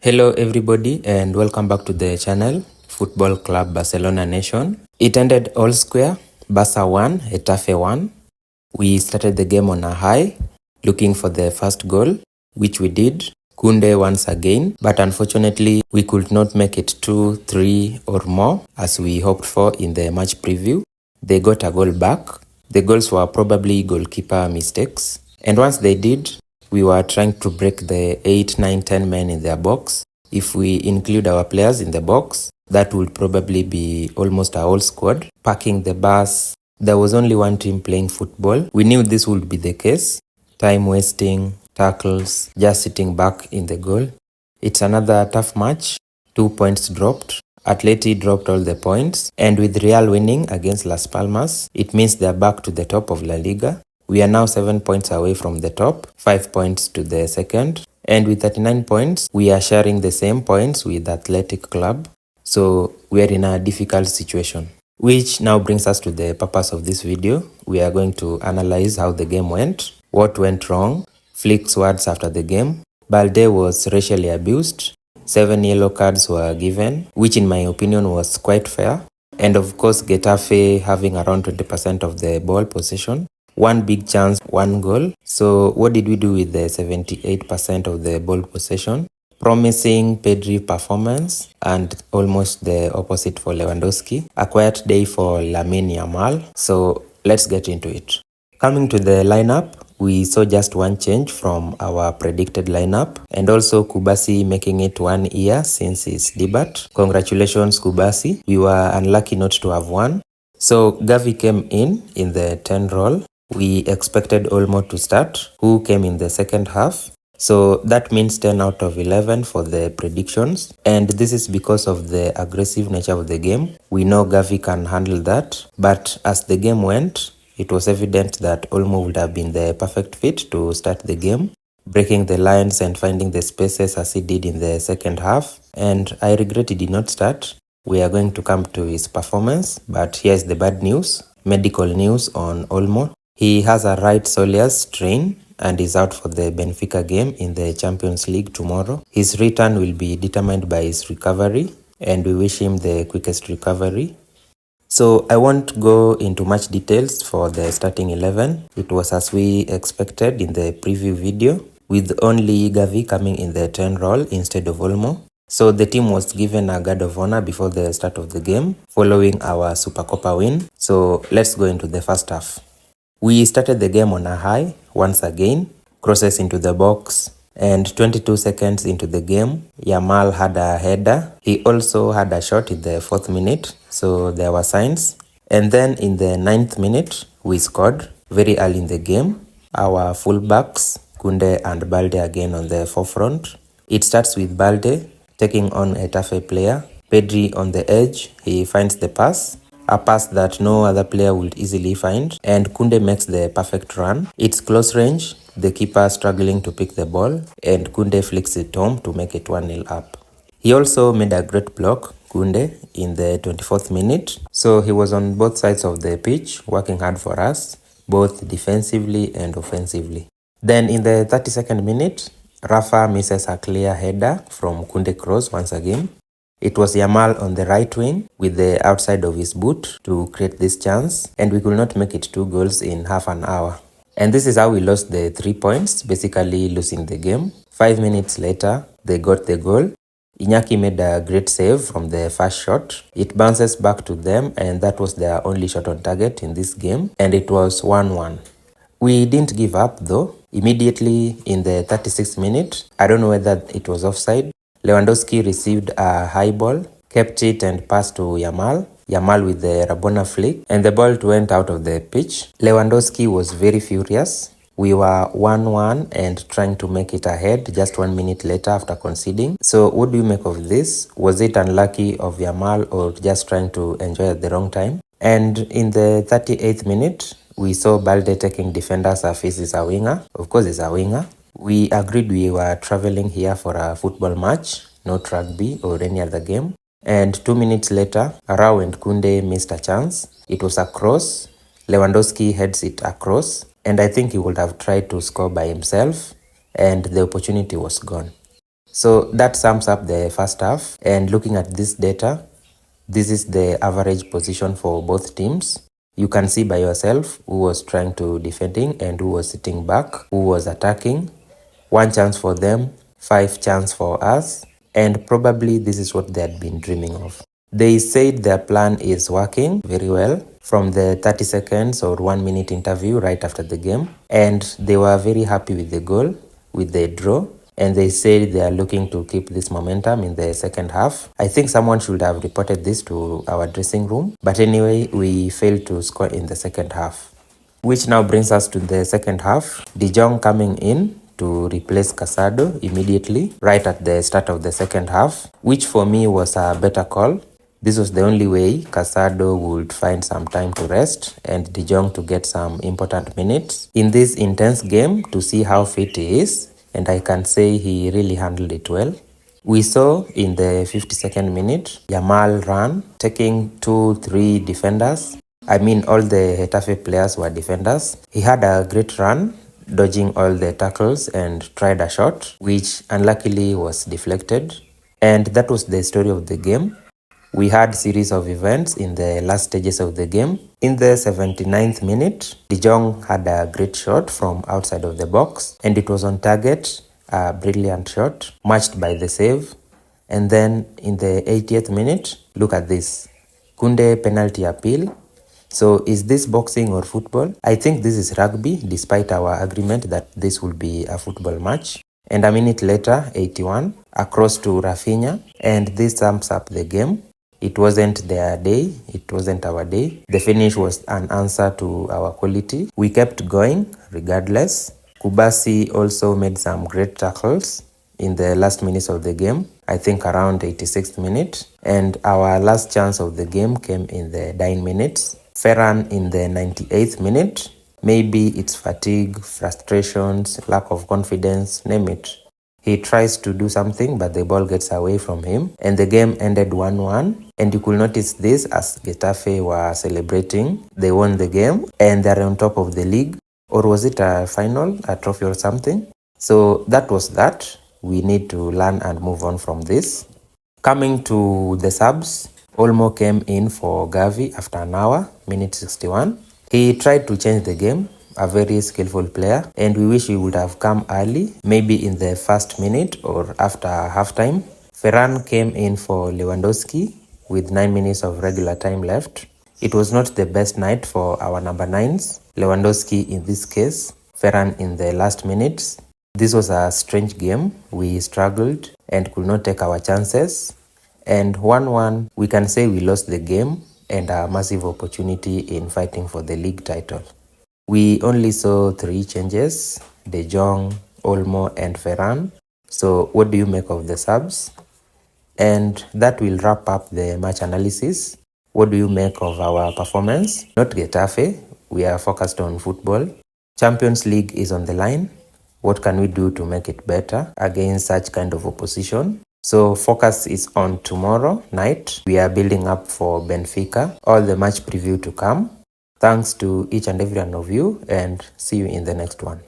Hello everybody and welcome back to the channel, Football Club Barcelona Nation. It ended all square, Barca 1, Getafe 1. We started the game on a high, looking for the first goal, which we did. Koundé once again, but unfortunately we could not make it 2, 3 or more as we hoped for in the match preview. They got a goal back. The goals were probably goalkeeper mistakes. And once they did, we were trying to break the 8, 9, 10 men in their box. If we include our players in the box, that would probably be almost a whole squad. Parking the bus, there was only one team playing football. We knew this would be the case. Time wasting, tackles, just sitting back in the goal. It's another tough match. 2 points dropped. Atleti dropped all the points. And with Real winning against Las Palmas, it means they're back to the top of LaLiga. We are now 7 points away from the top, 5 points to the second. And with 39 points, we are sharing the same points with Athletic Club. So we are in a difficult situation. Which now brings us to the purpose of this video. We are going to analyze how the game went, what went wrong, Flick's words after the game. Balde was racially abused. 7 yellow cards were given, which in my opinion was quite fair. And of course, Getafe having around 20% of the ball possession. One big chance, one goal. So what did we do with the 78% of the ball possession? Promising Pedri performance and almost the opposite for Lewandowski. A quiet day for Lamine Yamal. So let's get into it. Coming to the lineup, we saw just one change from our predicted lineup, and also Kubasi making it 1 year since his debut. Congratulations Kubasi, we were unlucky not to have won. So Gavi came in the 10 role. We expected Olmo to start, who came in the second half. So that means 10 out of 11 for the predictions. And this is because of the aggressive nature of the game. We know Gavi can handle that. But as the game went, it was evident that Olmo would have been the perfect fit to start the game, breaking the lines and finding the spaces as he did in the second half. And I regret he did not start. We are going to come to his performance, but here's the bad news, medical news on Olmo. He has a right soleus strain and is out for the Benfica game in the Champions League tomorrow. His return will be determined by his recovery, and we wish him the quickest recovery. So I won't go into much details for the starting 11. It was as we expected in the preview video, with only Gavi coming in the 10 role instead of Olmo. So the team was given a guard of honor before the start of the game, following our Supercopa win. So let's go into the first half. We started the game on a high, once again, crosses into the box, and 22 seconds into the game, Yamal had a header. He also had a shot in the 4th minute, so there were signs. And then in the 9th minute, we scored very early in the game. Our fullbacks, Koundé and Balde again on the forefront. It starts with Balde taking on a Getafe player. Pedri on the edge, he finds the pass. A pass that no other player would easily find, and Koundé makes the perfect run. It's close range, the keeper struggling to pick the ball, and Koundé flicks it home to make it 1-0 up. He also made a great block, Koundé, in the 24th minute, so he was on both sides of the pitch, working hard for us, both defensively and offensively. Then in the 32nd minute, Rafa misses a clear header from Koundé cross once again. It was Yamal on the right wing with the outside of his boot to create this chance, and we could not make it 2 goals in half an hour. And this is how we lost the 3 points, basically losing the game. 5 minutes later, they got the goal. Iñaki made a great save from the first shot. It bounces back to them, and that was their only shot on target in this game, and it was 1-1. We didn't give up though. Immediately in the 36th minute, I don't know whether it was offside, Lewandowski received a high ball, kept it and passed to Yamal. Yamal with the Rabona flick, and the ball went out of the pitch. Lewandowski was very furious. We were 1-1 and trying to make it ahead just 1 minute later after conceding. So what do you make of this? Was it unlucky of Yamal or just trying to enjoy at the wrong time? And in the 38th minute, we saw Balde taking defenders as if he's a winger. Of course he's a winger. We agreed we were traveling here for a football match, not rugby or any other game. And 2 minutes later, Arau and Koundé missed a chance. It was a cross. Lewandowski heads it across, and I think he would have tried to score by himself, and the opportunity was gone. So that sums up the first half, and looking at this data, this is the average position for both teams. You can see by yourself who was trying to defending and who was sitting back, who was attacking. 1 chance for them, 5 chance for us, and probably this is what they had been dreaming of. They said their plan is working very well from the 30 seconds or 1 minute interview right after the game, and they were very happy with the goal, with the draw, and they said they are looking to keep this momentum in the second half. I think someone should have reported this to our dressing room, but anyway, we failed to score in the second half. Which now brings us to the second half. De Jong coming in to replace Casado immediately right at the start of the second half, which for me was a better call. This was the only way Casado would find some time to rest and De Jong to get some important minutes in this intense game to see how fit he is, and I can say he really handled it well. We saw in the 52nd minute, Yamal ran, taking 2-3 defenders. I mean, all the Getafe players were defenders. He had a great run, dodging all the tackles and tried a shot, which unluckily was deflected. And that was the story of the game. We had series of events in the last stages of the game. In the 79th minute, De Jong had a great shot from outside of the box, and it was on target, a brilliant shot, matched by the save. And then in the 80th minute, look at this. Kunde penalty appeal. So is this boxing or football? I think this is rugby, despite our agreement that this will be a football match. And a minute later, 81, across to Rafinha, and this sums up the game. It wasn't their day, it wasn't our day. The finish was an answer to our quality. We kept going regardless. Kubasi also made some great tackles in the last minutes of the game, I think around 86th minute. And our last chance of the game came in the 9 minutes. Ferran in the 98th minute. Maybe it's fatigue, frustrations, lack of confidence, name it. He tries to do something, but the ball gets away from him, and the game ended 1-1. And you could notice this as Getafe were celebrating. They won the game, and they're on top of the league. Or was it a final, a trophy or something? So that was that. We need to learn and move on from this. Coming to the subs, Olmo came in for Gavi after an hour, minute 61. He tried to change the game, a very skillful player, and we wish he would have come early, maybe in the first minute or after halftime. Ferran came in for Lewandowski with 9 minutes of regular time left. It was not the best night for our number 9s, Lewandowski in this case, Ferran in the last minutes. This was a strange game. We struggled and could not take our chances. And 1-1, we can say we lost the game and a massive opportunity in fighting for the league title. We only saw 3 changes, De Jong, Olmo and Ferran. So what do you make of the subs? And that will wrap up the match analysis. What do you make of our performance? Not Getafe, we are focused on football. Champions League is on the line. What can we do to make it better against such kind of opposition? So focus is on tomorrow night. We are building up for Benfica. All the match preview to come. Thanks to each and every one of you, and see you in the next one.